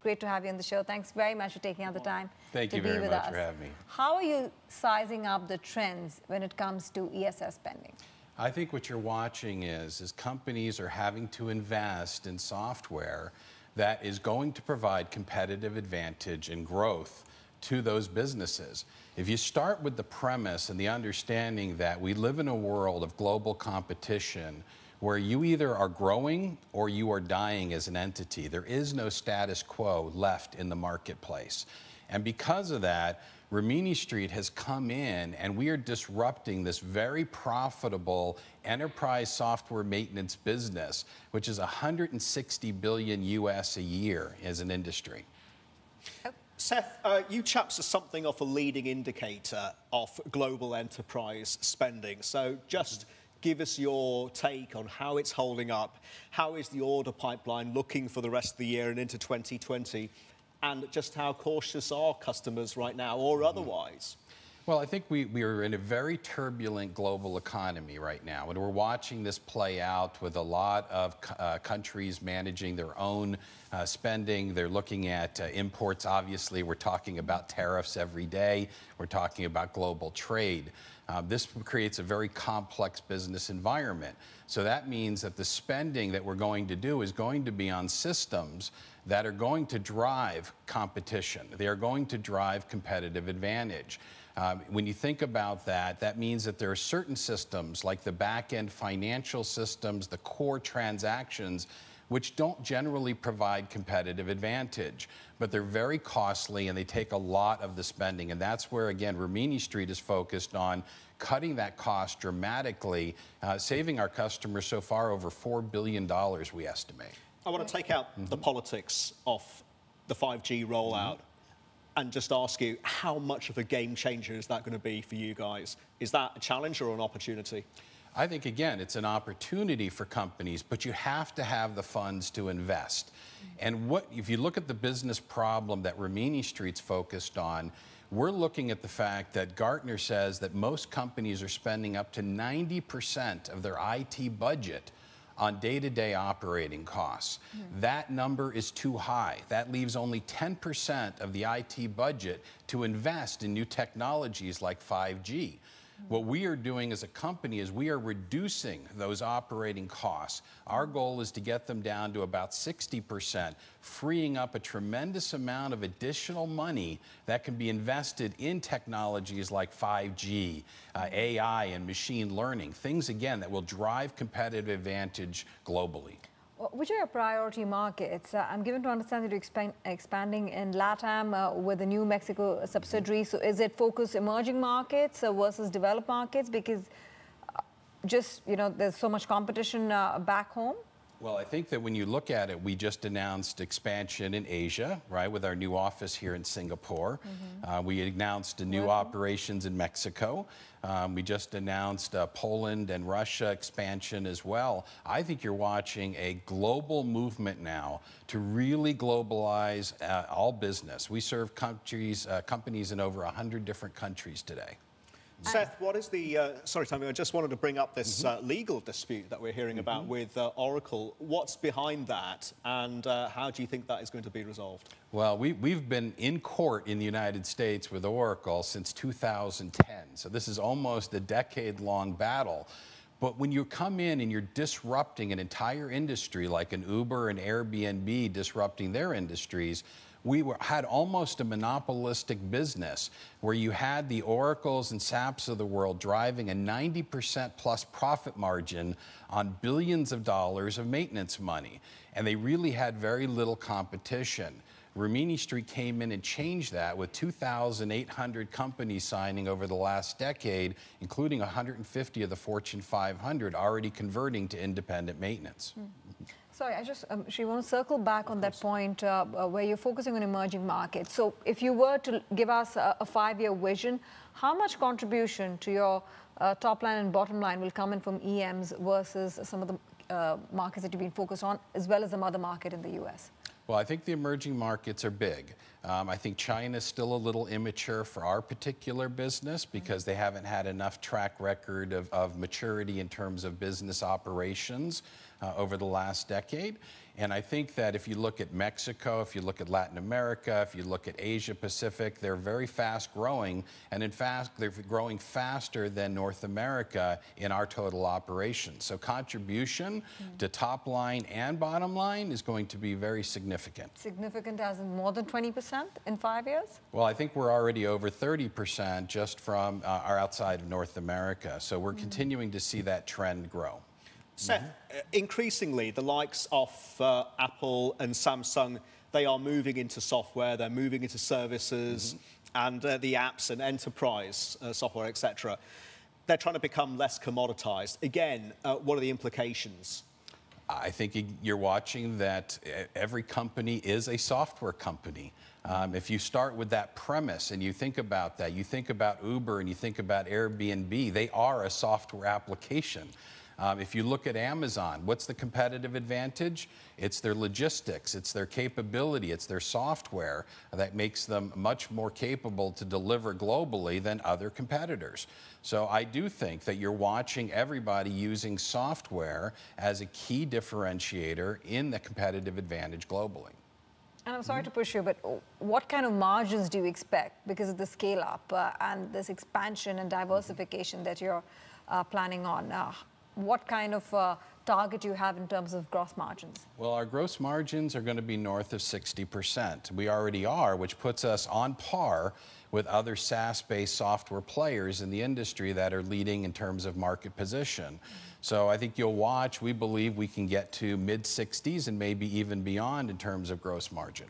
Great to have you on the show. Thanks very much for taking out the time Thank to you be very with much us. for having me. How are you sizing up the trends when it comes to ESS spending? I think what you're watching is companies are having to invest in software that is going to provide competitive advantage and growth to those businesses. If you start with the premise and the understanding that we live in a world of global competition where you either are growing or you are dying as an entity, there is no status quo left in the marketplace. And because of that, Rimini Street has come in and we are disrupting this very profitable enterprise software maintenance business, which is 160 billion US a year as an industry. Seth, you chaps are something of a leading indicator of global enterprise spending. So just give us your take on how it's holding up. How is the order pipeline looking for the rest of the year and into 2020? And just how cautious are customers right now or otherwise? Well, I think we are in a very turbulent global economy right now, and we're watching this play out with a lot of countries managing their own spending. They're looking at imports, obviously. We're talking about tariffs every day. We're talking about global trade. This creates a very complex business environment. So that means that the spending that we're going to do is going to be on systems that are going to drive competition. They are going to drive competitive advantage. When you think about that, that means that there are certain systems like the back-end financial systems, the core transactions, which don't generally provide competitive advantage, but they're very costly and they take a lot of the spending. And that's where, again, Rimini Street is focused on cutting that cost dramatically, saving our customers so far over $4 billion, we estimate. I want to take out the politics of the 5G rollout and just ask you, how much of a game changer is that going to be for you guys? Is that a challenge or an opportunity? I think, again, it's an opportunity for companies, but you have to have the funds to invest. And if you look at the business problem that Rimini Street's focused on, we're looking at the fact that Gartner says that most companies are spending up to 90% of their IT budget on day-to-day operating costs. That number is too high. That leaves only 10% of the IT budget to invest in new technologies like 5G. What we are doing as a company is we are reducing those operating costs. Our goal is to get them down to about 60%, freeing up a tremendous amount of additional money that can be invested in technologies like 5G, AI, and machine learning, things, again, that will drive competitive advantage globally. Which are your priority markets? I'm given to understand that you're expanding in LATAM with the new Mexico subsidiary. So is it focused emerging markets versus developed markets? Because just, there's so much competition back home. Well, I think that when you look at it, we just announced expansion in Asia, right, with our new office here in Singapore. We announced a new operations in Mexico. We just announced Poland and Russia expansion as well. I think you're watching a global movement now to really globalize all business. We serve companies in over 100 different countries today. Seth, what is the, sorry, Tommy, I just wanted to bring up this legal dispute that we're hearing about with Oracle. What's behind that, and how do you think that is going to be resolved? Well, we've been in court in the United States with Oracle since 2010, so this is almost a decade-long battle. But when you come in and you're disrupting an entire industry like an Uber and Airbnb disrupting their industries, we had almost a monopolistic business where you had the Oracles and SAPs of the world driving a 90% plus profit margin on billions of dollars of maintenance money. And they really had very little competition. Rimini Street came in and changed that with 2,800 companies signing over the last decade, including 150 of the Fortune 500 already converting to independent maintenance. Sorry, I just want to circle back on that point where you're focusing on emerging markets. So if you were to give us a 5-year vision, how much contribution to your top line and bottom line will come in from EMs versus some of the markets that you've been focused on, as well as the mother market in the US? Well, I think the emerging markets are big. I think China is still a little immature for our particular business because they haven't had enough track record of maturity in terms of business operations over the last decade. And I think that if you look at Mexico, if you look at Latin America, if you look at Asia Pacific, they're very fast growing. And in fact, they're growing faster than North America in our total operations. So contribution to top line and bottom line is going to be very significant. Significant as in more than 20% in 5 years? Well, I think we're already over 30% just from our outside of North America. So we're continuing to see that trend grow. Seth, increasingly, the likes of Apple and Samsung, they are moving into software, they're moving into services and the apps and enterprise software, etc. They're trying to become less commoditized. Again, what are the implications? I think you're watching that every company is a software company. If you start with that premise and you think about that, you think about Uber and you think about Airbnb, they are a software application. If you look at Amazon, what's the competitive advantage? It's their logistics, it's their capability, it's their software that makes them much more capable to deliver globally than other competitors. So I do think that you're watching everybody using software as a key differentiator in the competitive advantage globally. And I'm sorry to push you, but what kind of margins do you expect because of the scale up and this expansion and diversification that you're planning on? What kind of target do you have in terms of gross margins? Well, our gross margins are going to be north of 60%. We already are, which puts us on par with other SaaS-based software players in the industry that are leading in terms of market position. So I think you'll watch. We believe we can get to mid-60s and maybe even beyond in terms of gross margin.